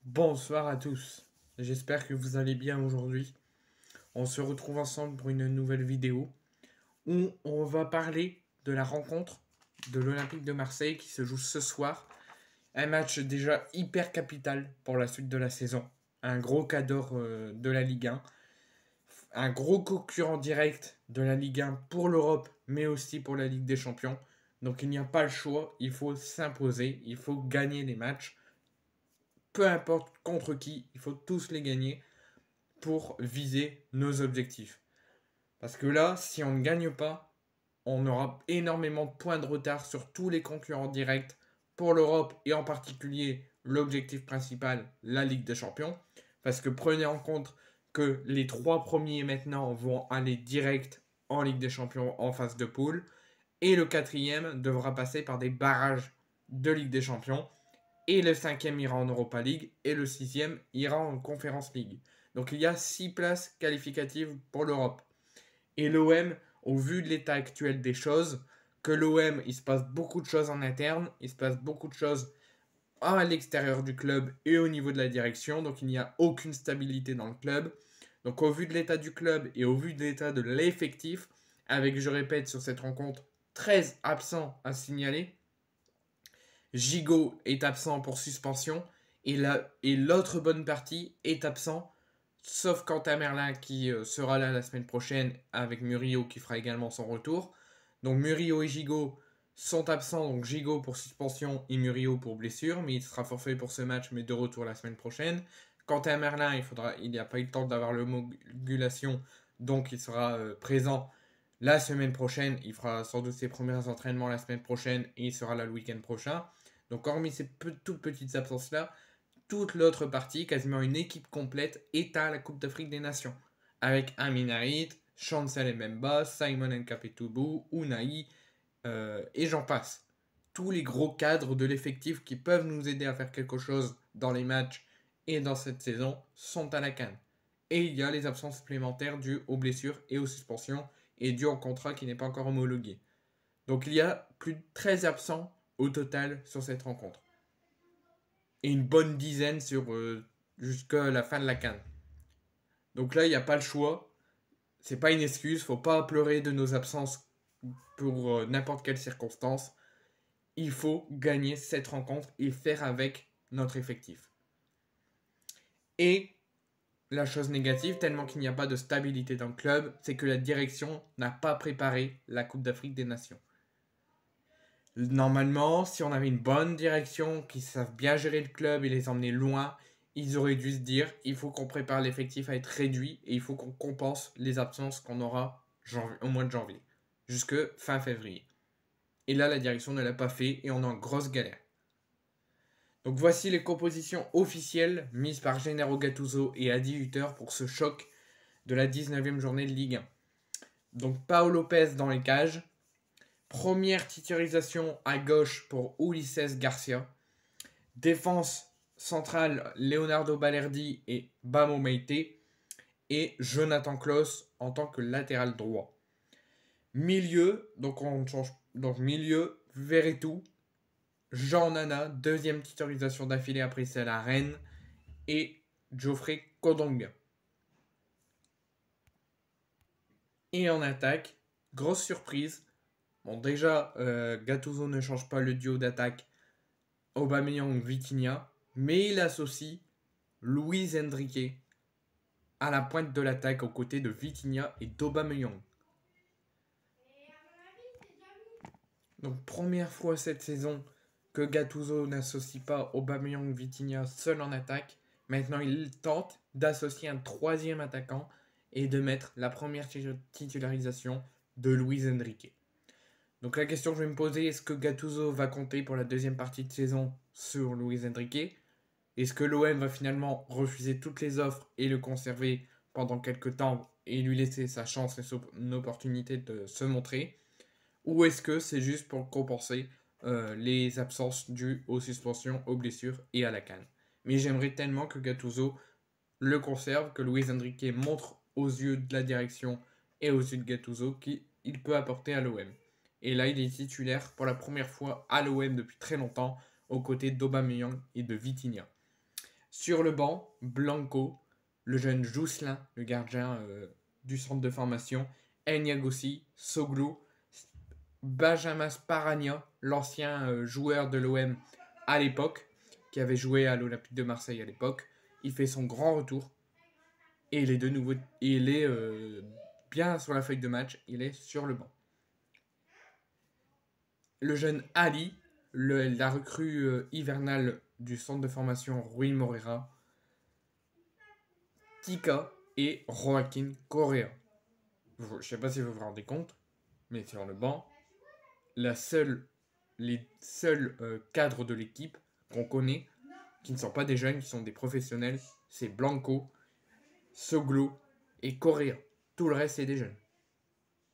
Bonsoir à tous, j'espère que vous allez bien aujourd'hui. On se retrouve ensemble pour une nouvelle vidéo où on va parler de la rencontre de l'Olympique de Marseille qui se joue ce soir. Un match déjà hyper capital pour la suite de la saison. Un gros cadeau de la Ligue 1. Un gros concurrent direct de la Ligue 1 pour l'Europe mais aussi pour la Ligue des Champions. Donc il n'y a pas le choix, il faut s'imposer, il faut gagner les matchs. Peu importe contre qui, il faut tous les gagner pour viser nos objectifs. Parce que là, si on ne gagne pas, on aura énormément de points de retard sur tous les concurrents directs pour l'Europe et en particulier l'objectif principal, la Ligue des Champions. Parce que prenez en compte que les trois premiers maintenant vont aller direct en Ligue des Champions en phase de poule et le quatrième devra passer par des barrages de Ligue des Champions et le cinquième ira en Europa League et le sixième ira en Conference League. Donc il y a 6 places qualificatives pour l'Europe. Et l'OM, au vu de l'état actuel des choses, que l'OM, il se passe beaucoup de choses en interne, il se passe beaucoup de choses à l'extérieur du club et au niveau de la direction, donc il n'y a aucune stabilité dans le club. Donc au vu de l'état du club et au vu de l'état de l'effectif, avec, je répète, sur cette rencontre, 13 absents à signaler, Gigot est absent pour suspension et l'autre bonne partie est absent, sauf Quentin Merlin qui sera là la semaine prochaine avec Murillo qui fera également son retour. Donc Murillo et Gigot sont absents, donc Gigot pour suspension et Murillo pour blessure, mais il sera forfait pour ce match, mais de retour la semaine prochaine. Quentin Merlin, il n'y a pas eu le temps d'avoir l'homologation, donc il sera présent la semaine prochaine. Il fera sans doute ses premiers entraînements la semaine prochaine et il sera là le week-end prochain. Donc hormis ces toutes petites absences-là, toute l'autre partie, quasiment une équipe complète, est à la Coupe d'Afrique des Nations. Avec Amin Harit, Chancel Mbemba, Simon Nkapetoubou, Unai, et j'en passe. Tous les gros cadres de l'effectif qui peuvent nous aider à faire quelque chose dans les matchs et dans cette saison sont à la canne. Et il y a les absences supplémentaires dues aux blessures et aux suspensions et dues au contrat qui n'est pas encore homologué. Donc il y a plus de 13 absents au total sur cette rencontre. Et une bonne dizaine jusqu'à la fin de la CAN. Donc là, il n'y a pas le choix. C'est pas une excuse. Faut pas pleurer de nos absences pour n'importe quelle circonstance. Il faut gagner cette rencontre et faire avec notre effectif. Et la chose négative, tellement qu'il n'y a pas de stabilité dans le club, c'est que la direction n'a pas préparé la Coupe d'Afrique des Nations. Normalement, si on avait une bonne direction, qui savent bien gérer le club et les emmener loin, ils auraient dû se dire il faut qu'on prépare l'effectif à être réduit et il faut qu'on compense les absences qu'on aura au mois de janvier, jusque fin février. Et là, la direction ne l'a pas fait et on est en grosse galère. Donc voici les compositions officielles mises par Gennaro Gattuso et Adi Hütter pour ce choc de la 19e journée de Ligue 1. Donc Paolo Lopez dans les cages. Première titularisation à gauche pour Ulises Garcia. Défense centrale, Leonardo Balerdi et Bamo Meite. Et Jonathan Klaus en tant que latéral droit. Milieu, donc on change. Donc milieu, Verretou, Jean Nana, deuxième titularisation d'affilée après celle à Rennes. Et Geoffrey Kodonga. Et en attaque, grosse surprise. Bon, déjà, Gattuso ne change pas le duo d'attaque Aubameyang-Vitinha, mais il associe Luis Enrique à la pointe de l'attaque aux côtés de Vitinha et d'Aubameyang. Donc première fois cette saison que Gattuso n'associe pas Aubameyang-Vitinha seul en attaque. Maintenant il tente d'associer un troisième attaquant et de mettre la première titularisation de Luis Enrique. Donc la question que je vais me poser, est-ce que Gattuso va compter pour la deuxième partie de saison sur Luis Enrique? Est-ce que l'OM va finalement refuser toutes les offres et le conserver pendant quelques temps et lui laisser sa chance et son opportunité de se montrer? Ou est-ce que c'est juste pour compenser les absences dues aux suspensions, aux blessures et à la canne? Mais j'aimerais tellement que Gattuso le conserve, que Luis Enrique montre aux yeux de la direction et aux yeux de Gattuso qu'il peut apporter à l'OM. Et là, il est titulaire pour la première fois à l'OM depuis très longtemps, aux côtés d'Aubameyang et de Vitinha. Sur le banc, Blanco, le jeune Jousselin, le gardien du centre de formation, Ndiagosi, Soglo, Benjamin Sparagna, l'ancien joueur de l'OM à l'époque, qui avait joué à l'Olympique de Marseille à l'époque. Il fait son grand retour et il est de nouveau, il est bien sur la feuille de match, il est sur le banc. Le jeune Ali, la recrue hivernale du centre de formation Rui Moreira, Tika et Joaquin Correa. Je ne sais pas si vous vous rendez compte, mais sur le banc, les seuls cadres de l'équipe qu'on connaît, qui ne sont pas des jeunes, qui sont des professionnels, c'est Blanco, Soglo et Correa. Tout le reste, c'est des jeunes.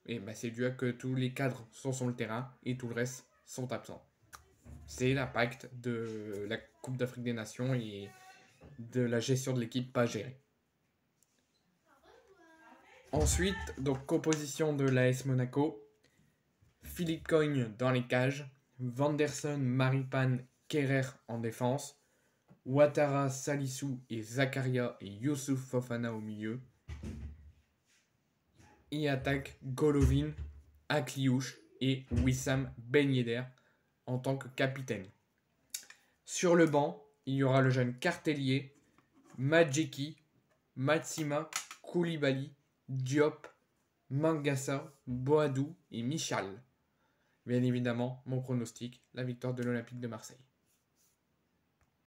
Et c'est dû à que tous les cadres sont sur le terrain et tout le reste sont absents. C'est l'impact de la Coupe d'Afrique des Nations et de la gestion de l'équipe pas gérée. Ensuite, donc composition de l'AS Monaco. Philippe Cogne dans les cages. Vanderson, Maripane, Kerrer en défense. Ouattara, Salissou et Zakaria et Youssouf Fofana au milieu. Et attaque Golovin, Akliouche et Wissam Ben Yedder en tant que capitaine. Sur le banc, il y aura le jeune Cartellier, Madjeki, Matsima, Koulibaly, Diop, Mangassa, Boadou et Michal. Bien évidemment, mon pronostic, la victoire de l'Olympique de Marseille.